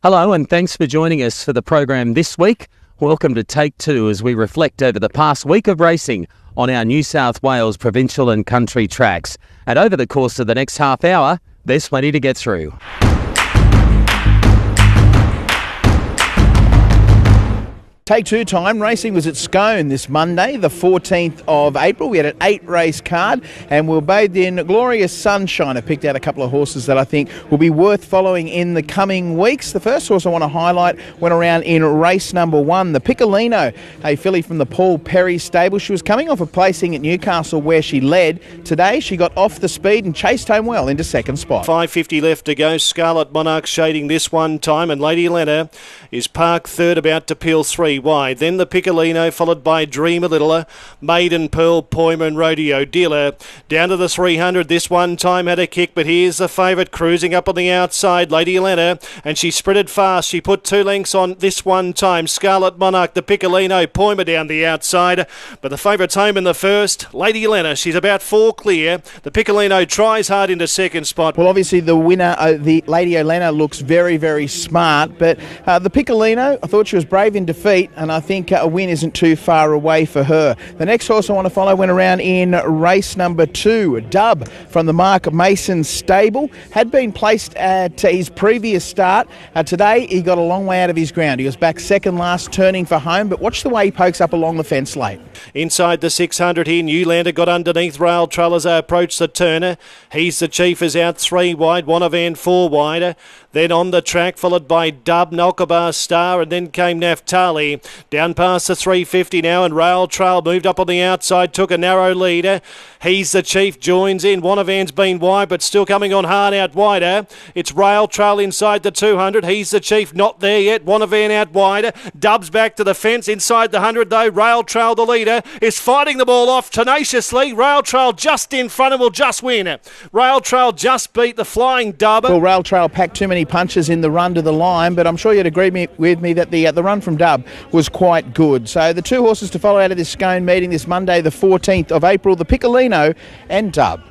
Hello and thanks for joining us for the program this week. Welcome to Take Two as we reflect over the past week of racing on our New South Wales provincial and country tracks. And over the course of the next half hour, there's plenty to get through. Take Two time. Racing was at Scone this Monday, the 14th of April. We had an 8-race card and we were bathed in glorious sunshine. I picked out a couple of horses that I think will be worth following in the coming weeks. The first horse I want to highlight went around in race number 1, the Piccolino, a filly from the Paul Perry stable. She was coming off a placing at Newcastle where she led. Today she got off the speed and chased home well into second spot. 5.50 left to go. Scarlet Monarch shading this one time, and Lady Lena is parked third, about to peel 3 wide. Then the Piccolino, followed by Dream a Little, Maiden Pearl, Poyman, Rodeo Dealer. Down to the 300, this one time had a kick, but here's the favourite cruising up on the outside, Lady Lena, and she sprinted fast. She put 2 lengths on this one time. Scarlet Monarch, the Piccolino, Poyman down the outside, but the favourite's home in the first, Lady Lena. She's about 4 clear. The Piccolino tries hard into second spot. Well, obviously the winner, the Lady Olena, looks very, very smart, but the Piccolino, I thought she was brave in defeat, and I think a win isn't too far away for her. The next horse I want to follow went around in race number 2, Dub from the Mark Mason stable. Had been placed at his previous start. Today he got a long way out of his ground. He was back second last, turning for home, but watch the way he pokes up along the fence late. Inside the 600 here, Newlander got underneath Rail Trail as they approach the turner. He's the Chief is out 3 wide, Wanavan 4 wide. Then on the track, followed by Dub, Nalkabar Star, and then came Naftali. Down past the 350 now, and Rail Trail moved up on the outside, took a narrow leader. He's the Chief, joins in. Wanavan's been wide, but still coming on hard out wider. It's Rail Trail inside the 200. He's the Chief, not there yet. Wanavan out wider. Dub's back to the fence inside the 100 though. Rail Trail, the leader, is fighting the ball off tenaciously. Rail Trail just in front and will just win. Rail Trail just beat the Flying Dub. Well, Rail Trail packed too many punches in the run to the line, but I'm sure you'd agree with me that the run from Dub was quite good. So the 2 horses to follow out of this Scone meeting this Monday, the 14th of April, the Piccolino and Dub.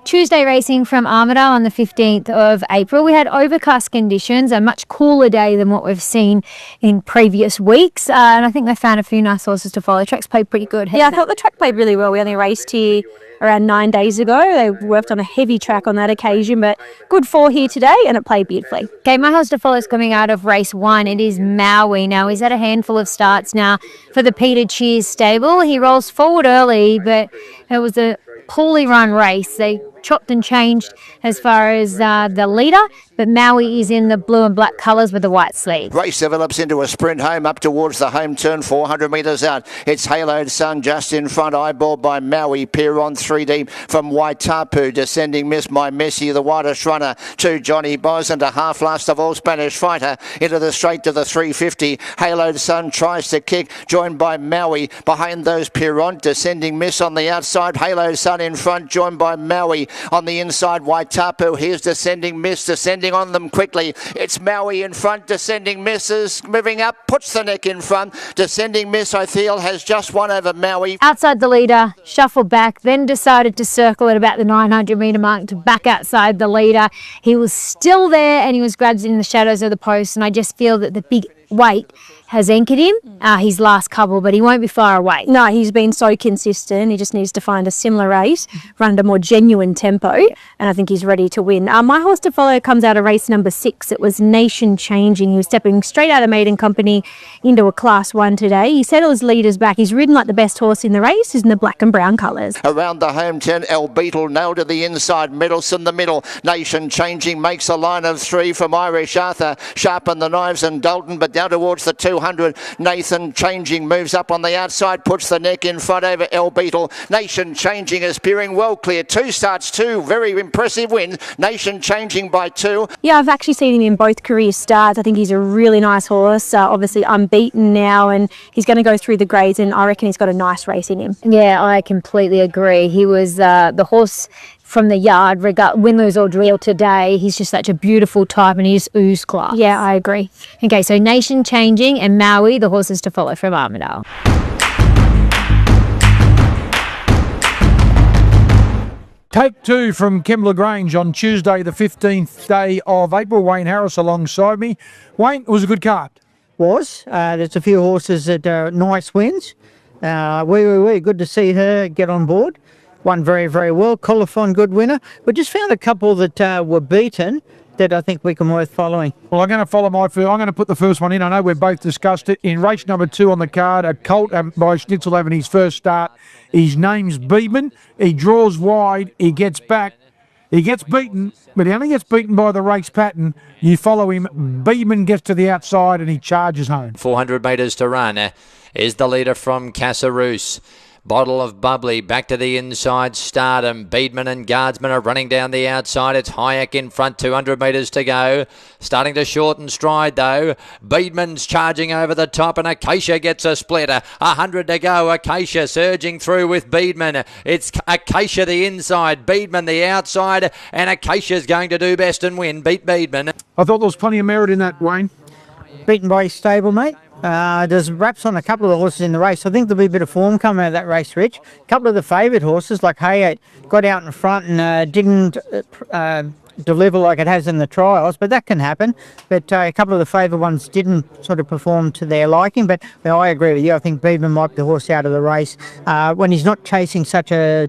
Tuesday racing from Armidale on the 15th of April. We had overcast conditions, a much cooler day than what we've seen in previous weeks. And I think they found a few nice horses to follow. Track's played pretty good. Yeah, I thought the track played really well. We only raced here around 9 days ago. They worked on a heavy track on that occasion, but good 4 here today, and it played beautifully. Okay, my horse to follow is coming out of race 1. It is Maui. Now, he's had a handful of starts now for the Peter Cheers stable. He rolls forward early, but it was a poorly run race. They chopped and changed as far as the leader, but Maui is in the blue and black colours with the white sleeves. Race develops into a sprint home up towards the home turn, 400 metres out. It's Haloed Sun just in front, eyeballed by Maui. Piron 3 deep from Waitapu. Descending Miss My Messi, the widest runner, to Johnny Boz, and a half last of all Spanish Fighter into the straight to the 350. Haloed Sun tries to kick, joined by Maui. Behind those Piron, Descending Miss on the outside. Haloed Sun in front, joined by Maui. On the inside, Waitapu. Here's Descending Miss, descending on them quickly. It's Maui in front. Descending Miss is moving up, puts the neck in front. Descending Miss, I feel, has just won over Maui. Outside the leader, shuffled back, then decided to circle at about the 900 metre mark to back outside the leader. He was still there and he was grabbed in the shadows of the post, and I just feel that the big weight has anchored him his last couple, but he won't be far away. No, he's been so consistent. He just needs to find a similar race, run at a more genuine tempo, and I think he's ready to win. My horse to follow comes out of race number 6. It was Nation Changing. He was stepping straight out of Maiden Company into a Class 1 today. He settled his leaders back. He's ridden like the best horse in the race. He's in the black and brown colours. Around the home turn, El Beetle nailed to the inside, Middleton the middle. Nation Changing makes a line of 3 from Irish Arthur. Sharpen the Knives and Dalton, but down towards the 200. Nathan Changing moves up on the outside, puts the neck in front over El Beetle. Nation Changing is peering well clear. 2 starts, 2 very impressive wins. Nation Changing by 2. Yeah, I've actually seen him in both career starts. I think he's a really nice horse, obviously unbeaten now, and he's going to go through the grades, and I reckon he's got a nice race in him. Yeah, I completely agree. He was the horse from the yard, win, lose or draw today. He's just such a beautiful type and he's ooze class. Yeah, I agree. Okay, so Nation Changing and Maui, the horses to follow from Armidale. Take two from Kembla Grange on Tuesday, the 15th day of April. Wayne Harris alongside me. Wayne, it was a good card. There's a few horses that are nice wins. Good to see her get on board. Won very, very well. Colophon, good winner. We just found a couple that were beaten that I think we can worth following. Well, I'm going to follow my first. I'm going to put the first one in. I know we've both discussed it. In race number 2 on the card, a colt by Schnitzel having his first start. His name's Beedman. He draws wide. He gets back. He gets beaten, but he only gets beaten by the race pattern. You follow him. Beedman gets to the outside and he charges home. 400 metres to run is the leader from Casaroos. Bottle of Bubbly back to the inside. Stardom, Beedman and Guardsman are running down the outside. It's Hayek in front, 200 metres to go. Starting to shorten stride though. Beedman's charging over the top and Acacia gets a split. 100 to go. Acacia surging through with Beedman. It's Acacia the inside, Beedman the outside, and Acacia's going to do best and win. Beat Beedman. I thought there was plenty of merit in that, Wayne. Beaten by his stablemate. There's wraps on a couple of the horses in the race. I think there'll be a bit of form coming out of that race, Rich. A couple of the favoured horses, like Hayate, got out in front and didn't deliver like it has in the trials, but that can happen. But a couple of the favoured ones didn't sort of perform to their liking. But I agree with you. I think Beedman might be the horse out of the race when he's not chasing such a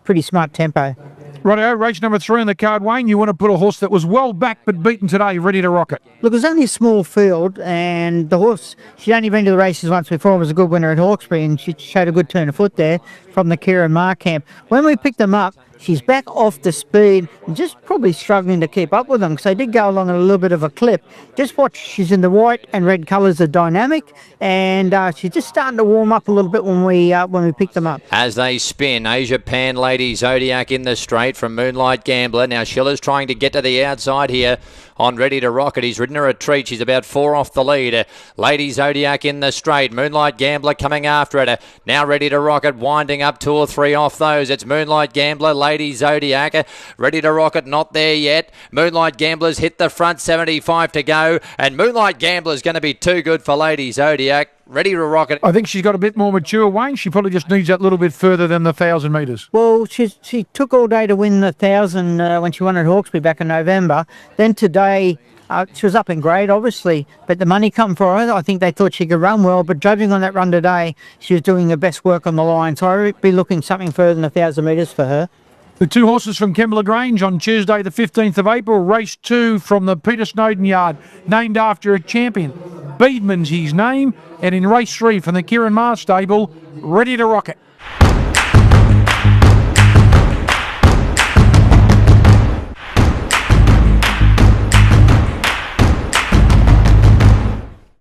pretty smart tempo. Righto, race number 3 on the card, Wayne. You want to put a horse that was well back but beaten today, Ready to Rock It. Look, it was only a small field, and the horse, she'd only been to the races once before, was a good winner at Hawkesbury, and she showed a good turn of foot there from the Kieran Marr camp. When we picked them up, she's back off the speed and just probably struggling to keep up with them because they did go along at a little bit of a clip. Just watch, she's in the white and red colours are dynamic, and she's just starting to warm up a little bit when we picked them up. As they spin, Asia Pan Lady Zodiac in the straight from Moonlight Gambler. Now Schiller's trying to get to the outside here on Ready to Rock It. He's ridden her a treat. She's about 4 off the lead. Lady Zodiac in the straight. Moonlight Gambler coming after it. Now Ready to Rock It, winding up 2 or 3 off those. It's Moonlight Gambler, Lady Zodiac. Ready to Rock It, not there yet. Moonlight Gambler's hit the front, 75 to go. And Moonlight Gambler's going to be too good for Lady Zodiac. Ready to Rock It. I think she's got a bit more mature, Wayne. She probably just needs that little bit further than the 1,000 metres. Well, she took all day to win the 1,000 when she won at Hawkesbury back in November. Then today, she was up in grade, obviously, but the money come for her. I think they thought she could run well, but judging on that run today, she was doing her best work on the line. So I'd be looking something further than 1,000 metres for her. The 2 horses from Kembla Grange on Tuesday, the 15th of April. Race 2 from the Peter Snowden yard, named after a champion. Beedman's his name. And in race 3 from the Kieran Marr stable, Ready to Rock It.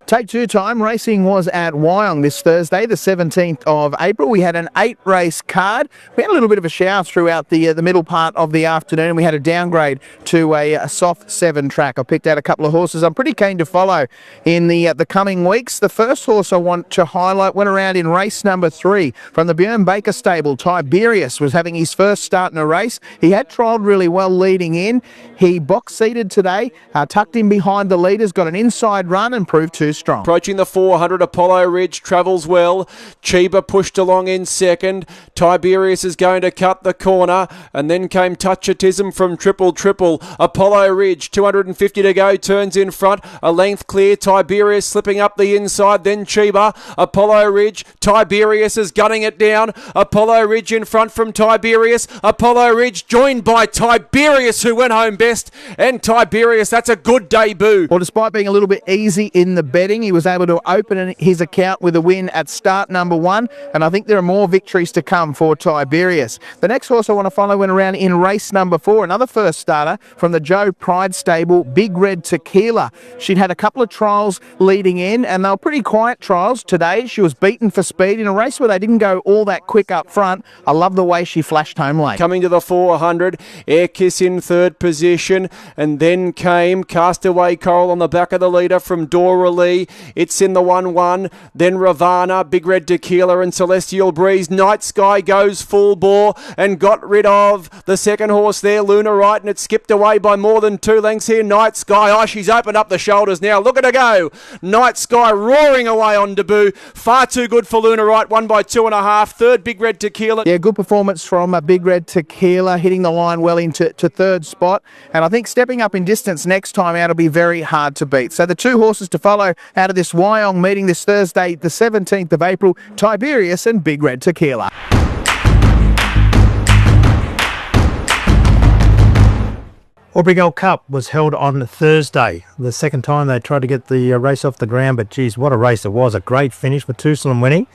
Take 2 time racing was at Wyong this Thursday, the 17th of April. We had an 8-race card. We had a little bit of a shower throughout the middle part of the afternoon, and we had a downgrade to a soft 7 track. I picked out a couple of horses I'm pretty keen to follow in the coming weeks. The first horse I want to highlight went around in race number 3 from the Björn Baker stable. Tiberius was having his first start in a race. He had trialled really well leading in. He box-seated today, tucked in behind the leaders, got an inside run and proved too strong. Approaching the 400, Apollo Ridge travels well. Chiba pushed along in second. Tiberius is going to cut the corner, and then came Touchatism from Triple. Apollo Ridge, 250 to go, turns in front. A length clear. Tiberius slipping up the inside, then Chiba. Apollo Ridge. Tiberius is gunning it down. Apollo Ridge in front from Tiberius. Apollo Ridge joined by Tiberius, who went home best. And Tiberius, that's a good debut. Well, despite being a little bit easy in the betting, he was able to open his account with a win at start number 1, and I think there are more victories to come for Tiberius. The next horse I want to follow went around in race number 4, another first starter from the Joe Pride stable, Big Red Tequila. She'd had a couple of trials leading in, and they were pretty quiet trials. Today, she was beaten for speed in a race where they didn't go all that quick up front. I love the way she flashed home late. Coming to the 400, Air Kiss in third position, and then came Castaway Coral on the back of the leader from Dora Lee. Beauty. It's in the 1-1. Then Ravana, Big Red Tequila and Celestial Breeze. Night Sky goes full bore and got rid of the second horse there, Luna Right, and it skipped away by more than 2 lengths here. Night Sky, oh, she's opened up the shoulders now. Look at her go. Night Sky roaring away on debut. Far too good for Luna Right, won by 2.5. Third, Big Red Tequila. Yeah, good performance from Big Red Tequila, hitting the line well into third spot. And I think stepping up in distance next time out will be very hard to beat. So the 2 horses to follow out of this Wyong meeting this Thursday, the 17th of April, Tiberius and Big Red Tequila. Albury Gold Cup was held on Thursday. The second time they tried to get the race off the ground, but geez, what a race it was. A great finish with Toussaint winning.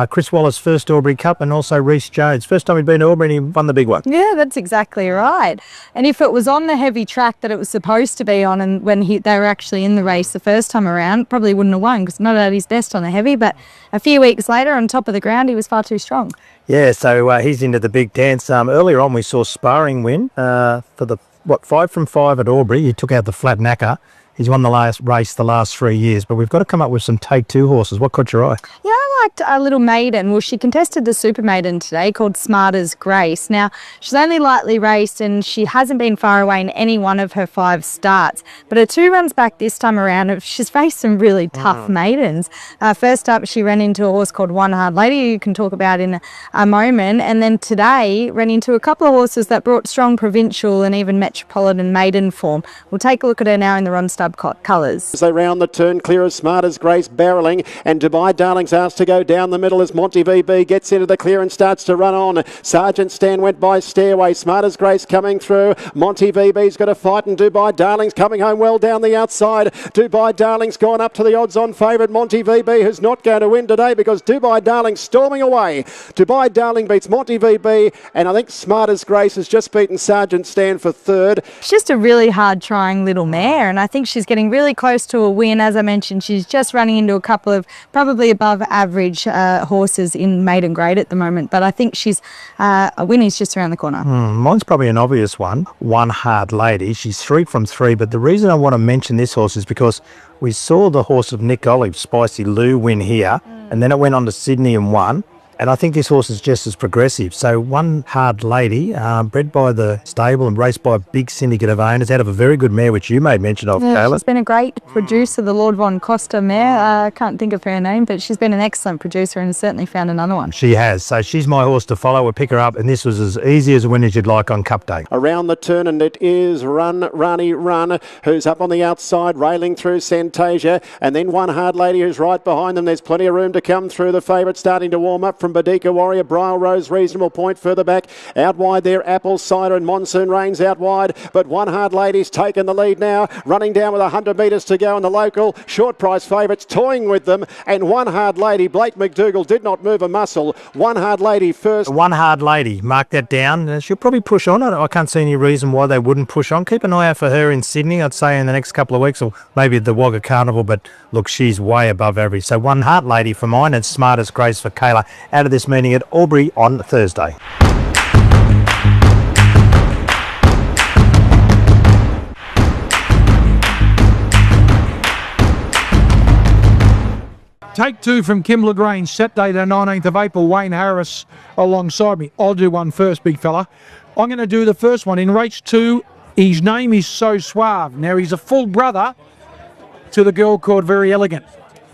Chris Wallace first Albury Cup, and also Reece Jones. First time he'd been to Albury and he won the big one. Yeah, that's exactly right. And if it was on the heavy track that it was supposed to be on, and when they were actually in the race the first time around, probably wouldn't have won because not at his best on the heavy. But a few weeks later, on top of the ground, he was far too strong. Yeah, so he's into the big dance. Earlier on, we saw Sparring win for the 5 from 5 at Albury. He took out the flat knacker. He's won the last race the last 3 years, but we've got to come up with some Take Two horses. What caught your eye? Yeah, I liked a little maiden. Well, she contested the Super Maiden today called Smart as Grace. Now, she's only lightly raced and she hasn't been far away in any one of her 5 starts. But her 2 runs back this time around, she's faced some really tough maidens. First up, she ran into a horse called One Hard Lady, who you can talk about in a moment. And then today, ran into a couple of horses that brought strong provincial and even metropolitan maiden form. We'll take a look at her now in the Ron Stubb colours. As they round the turn, clear as Smart as Grace barrelling, and Dubai Darling's asked to go down the middle as Monty VB gets into the clear and starts to run on. Sergeant Stan went by Stairway. Smart as Grace coming through. Monty VB's got a fight, and Dubai Darling's coming home well down the outside. Dubai Darling's gone up to the odds-on favourite Monty VB, who's not going to win today because Dubai Darling's storming away. Dubai Darling beats Monty VB, and I think Smart as Grace has just beaten Sergeant Stan for third. It's just a really hard trying little mare, and I think she's getting really close to a win. As I mentioned, she's just running into a couple of probably above average horses in maiden grade at the moment, but I think she's a win is just around the corner. Mine's probably an obvious one. One Hard Lady. She's 3 from 3, but the reason I want to mention this horse is because we saw the horse of Nick Olive, Spicy Lou, win here, and then it went on to Sydney and won. And I think this horse is just as progressive. So One Hard Lady, bred by the stable and raced by a big syndicate of owners out of a very good mare, which you made mention of, Kayla. She's been a great producer, the Lord Von Costa mare. I can't think of her name, but she's been an excellent producer and has certainly found another one. She has. So she's my horse to follow. We'll pick her up, and this was as easy as a win as you'd like on Cup Day. Around the turn, and it is Run, who's up on the outside, railing through Santasia, and then One Hard Lady who's right behind them. There's plenty of room to come through. The favourite starting to warm up from Badika Warrior. Briar Rose, reasonable point further back. Out wide there, Apple Cider and Monsoon Rains out wide, but One Hard Lady's taken the lead now, running down with 100 metres to go in the local. Short price favourites toying with them, and One Hard Lady, Blake McDougall did not move a muscle. One Hard Lady first. One Hard Lady, mark that down. She'll probably push on. I can't see any reason why they wouldn't push on. Keep an eye out for her in Sydney, I'd say in the next couple of weeks, or maybe at the Wagga Carnival, but look, she's way above average. So One Hard Lady for mine, and Smart as Grace for Kayla out of this meeting at Albury on Thursday. Take Two from Kim Lagrange, Saturday the 19th of April. Wayne Harris alongside me. I'll do one first, big fella. I'm going to do the first one. In race 2, his name is So Suave. Now, he's a full brother to the girl called Very Elegant.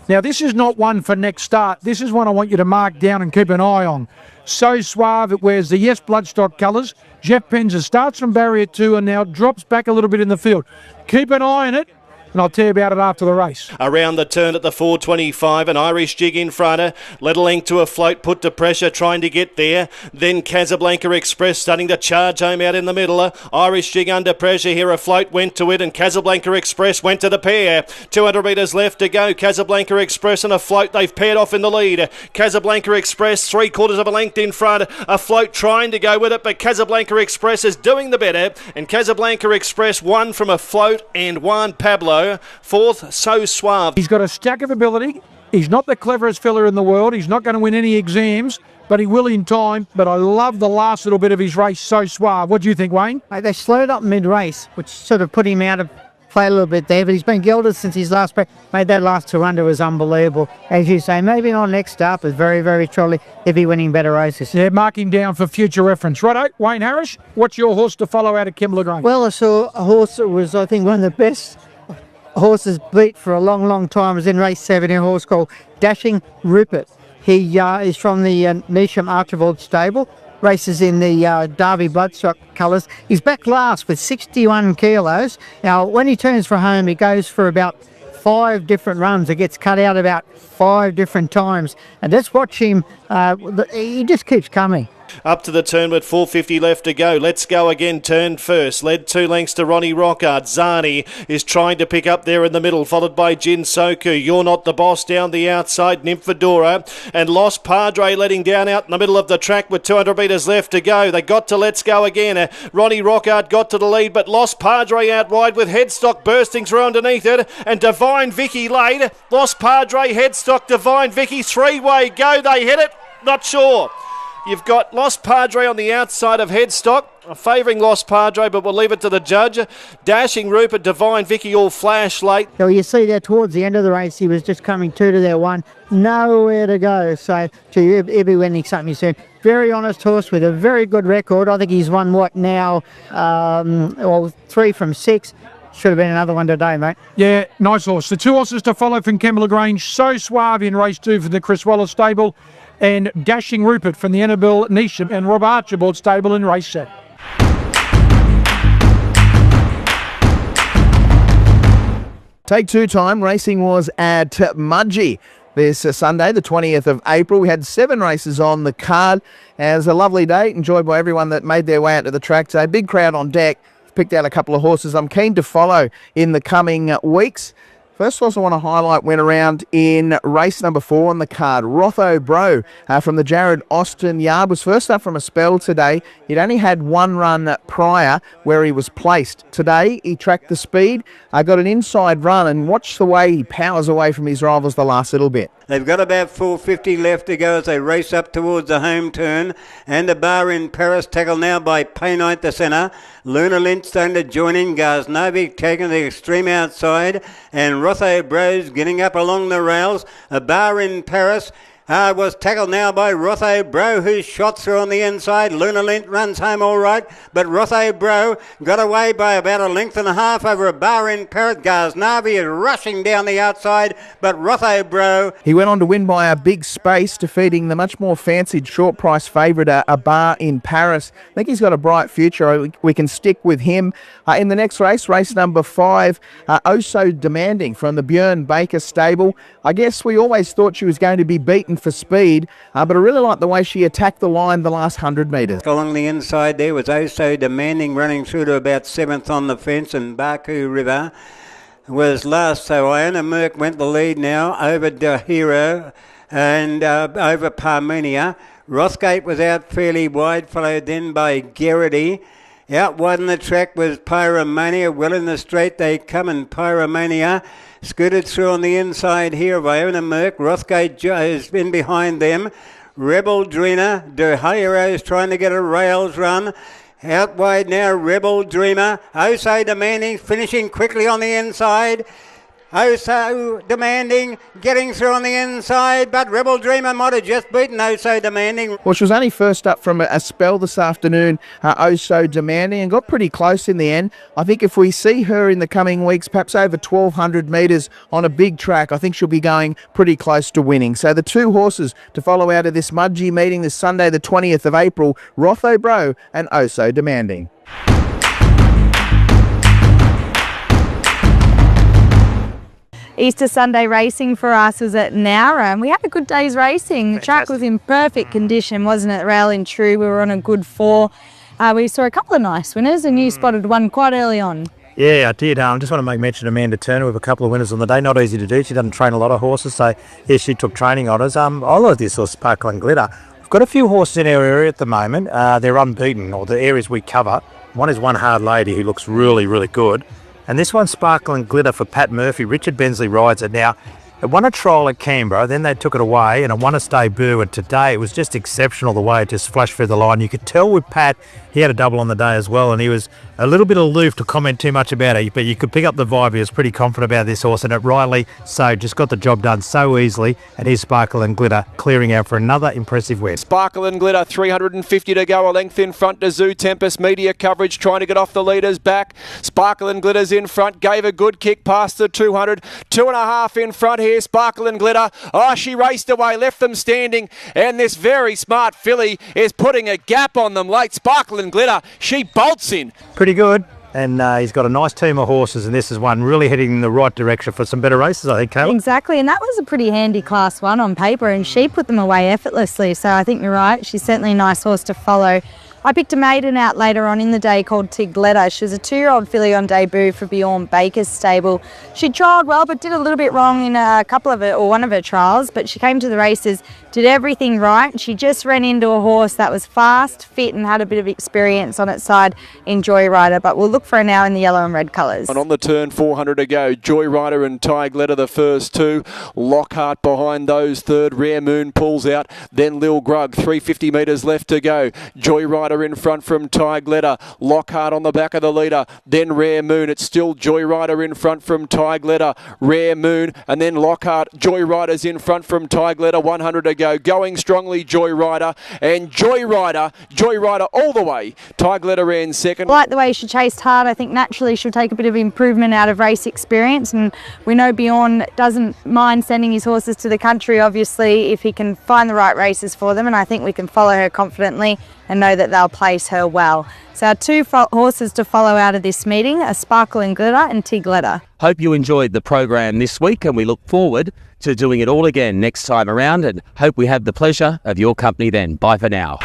Now, this is not one for next start. This is one I want you to mark down and keep an eye on. So Suave, it wears the Yes Bloodstock colours. Jeff Penzer starts from barrier 2 and now drops back a little bit in the field. Keep an eye on it, and I'll tell you about it after the race. Around the turn at the 4.25, an Irish Jig in front. Little Link to a float, put to pressure, trying to get there. Then Casablanca Express starting to charge home out in the middle. Irish Jig under pressure here. A float went to it, and Casablanca Express went to the pair. 200 metres left to go. Casablanca Express and a float. They've paired off in the lead. Casablanca Express 3/4 of a length in front. A float trying to go with it, but Casablanca Express is doing the better. And Casablanca Express won from a float and Juan Pablo. Fourth, So Suave. He's got a stack of ability. He's not the cleverest fella in the world. He's not going to win any exams, but he will in time. But I love the last little bit of his race, So Suave. What do you think, Wayne? They slowed up mid-race, which sort of put him out of play a little bit there, but he's been gelded since his last break. Made that last 200 was unbelievable. As you say, maybe not next up, but very, very truly, he'll be winning better races. Yeah, mark him down for future reference. Righto, Wayne Harris, what's your horse to follow out of Kembla Grange? Well, I saw a horse that was, I think, one of the best horses beat for a long, long time. It was in race 7, a horse called Dashing Rupert. He is from the Neesham Archibald stable. Races in the Derby Bloodstock colours. He's back last with 61 kilos. Now, when he turns for home, he goes for about 5 different runs. It gets cut out about 5 different times. And let's watch him. He just keeps coming. Up to the turn with 4:50 left to go. Let's Go Again, turn first. Led 2 lengths to Ronnie Rockard. Zani is trying to pick up there in the middle, followed by Jin Soku. You're Not the Boss down the outside. Nymphadora and Lost Padre letting down out in the middle of the track with 200 metres left to go. They got to Let's Go Again. Ronnie Rockard got to the lead, but Lost Padre out wide with Headstock bursting through underneath it. And Divine Vicky late. Lost Padre, Headstock, Divine Vicky, 3-way go. They hit it. Not sure. You've got Lost Padre on the outside of Headstock, favouring Lost Padre, but we'll leave it to the judge. Dashing Rupert, Divine Vicky all flash late. So you see there towards the end of the race, he was just coming 2 to their 1. Nowhere to go. So he'll be winning something soon. Very honest horse with a very good record. I think he's won what now? 3 from 6. Should have been another one today, mate. Yeah, nice horse. The 2 horses to follow from Kembla Grange, So Suave in race 2 for the Chris Waller stable, and Dashing Rupert from the Annabelle Neesham and Rob Archibald stable in race 7. Take 2 time racing was at Mudgee this Sunday, the 20th of April. We had 7 races on the card. It was a lovely day, enjoyed by everyone that made their way out to the track today. Big crowd on deck. Picked out a couple of horses I'm keen to follow in the coming weeks. First horse I want to highlight went around in race number 4 on the card. Rotho Bro from the Jared Austin yard was first up from a spell today. He'd only had 1 run prior where he was placed. Today he tracked the speed, got an inside run, and watch the way he powers away from his rivals the last little bit. They've got about 4:50 left to go as they race up towards the home turn. And a bar in Paris, tackled now by Paynite the centre. Luna Lynch starting to join in. Gaznavi taking the extreme outside. And Rotho Bros getting up along the rails. A bar in Paris was tackled now by Rotho Bro, who shot through on the inside. Luna Lynch runs home all right, but Rotho Bro got away by about 1.5 lengths over a bar in Paris. Gaznavi is rushing down the outside, but Rotho Bro. He went on to win by a big space, defeating the much more fancied short price favourite, a bar in Paris. I think he's got a bright future. We can stick with him. In the next race, race number 5, Oh So Demanding from the Björn Baker stable. I guess we always thought she was going to be beaten for speed, but I really like the way she attacked the line the last 100 metres. Along the inside there was Oh So Demanding running through to about 7th on the fence, and Baku River was last. So Iona Merck went the lead now over Dahiro and over Parmenia. Rothgate was out fairly wide, followed then by Garrity. Out wide on the track was Pyromania. Well in the straight they come, and Pyromania scooted through on the inside here of Iona Merck. Rothgate has been behind them. Rebel Dreamer. De Hiro is trying to get a rails run. Out wide now, Rebel Dreamer. Oh So Demanding, finishing quickly on the inside. Oh So Demanding, getting through on the inside, but Rebel Dreamer might have just beaten Oh So Demanding. Well, she was only first up from a spell this afternoon, Oh So Demanding, and got pretty close in the end. I think if we see her in the coming weeks, perhaps over 1,200 metres on a big track, I think she'll be going pretty close to winning. So the 2 horses to follow out of this Mudgee meeting this Sunday, the 20th of April, Rotho Bro and Oh So Demanding. Easter Sunday racing for us was at Nowra, and we had a good day's racing. The track was in perfect condition, wasn't it, Rail and True? We were on a good 4. We saw a couple of nice winners, and you spotted one quite early on. Yeah, I did. I just want to make mention of Amanda Turner with a couple of winners on the day. Not easy to do. She doesn't train a lot of horses, so yeah, she took training honours. I like this horse, Sparkling Glitter. We've got a few horses in our area at the moment. They're unbeaten, or the areas we cover. One is One Hard Lady, who looks really, really good. And this one's Sparkling Glitter for Pat Murphy. Richard Bensley rides it now. It won a trial at Canberra, then they took it away, and it won its debut. And today it was just exceptional the way it just flashed through the line. You could tell with Pat, he had a double on the day as well, and he was A little bit aloof to comment too much about it, but you could pick up the vibe. He was pretty confident about this horse, and at Riley, so just got the job done so easily. And here's Sparkle and Glitter clearing out for another impressive win. Sparkle and Glitter, 350 to go, a length in front to Zoo Tempest. Media coverage trying to get off the leader's back. Sparkle and Glitter's in front, gave a good kick past the 200. 2.5 in front here, Sparkle and Glitter. Oh, she raced away, left them standing, and this very smart filly is putting a gap on them late. Sparkle and Glitter, she bolts in. Pretty good. And he's got a nice team of horses, and this is one really heading in the right direction for some better races, I think, Kayla. Exactly, and that was a pretty handy Class 1 on paper, and she put them away effortlessly, so I think you're right. She's certainly a nice horse to follow. I picked a maiden out later on in the day called Tigletta. She was a 2-year-old filly on debut for Bjorn Baker's stable. She trialled well, but did a little bit wrong in one of her trials, but she came to the races, did everything right. She just ran into a horse that was fast, fit, and had a bit of experience on its side in Joyrider, but we'll look for her now in the yellow and red colours. And on the turn, 400 to go. Joyrider and Tigletta the first two. Lockhart behind those third. Rare Moon pulls out. Then Lil Grug, 350 metres left to go. Joyrider in front from Tigletta. Lockhart on the back of the leader. Then Rare Moon. It's still Joyrider in front from Tigletta. Rare Moon and then Lockhart. Joyrider's in front from Tigletta. 100 to go. Going strongly, Joyrider. And Joyrider all the way. Tigletta ran second. I like the way she chased hard. I think naturally she'll take a bit of improvement out of race experience, and we know Bjorn doesn't mind sending his horses to the country, obviously, if he can find the right races for them, and I think we can follow her confidently and know that they'll place her well. So our two horses to follow out of this meeting are Sparkle and Glitter and Tigletta. Hope you enjoyed the program this week, and we look forward to doing it all again next time around, and hope we have the pleasure of your company then. Bye for now.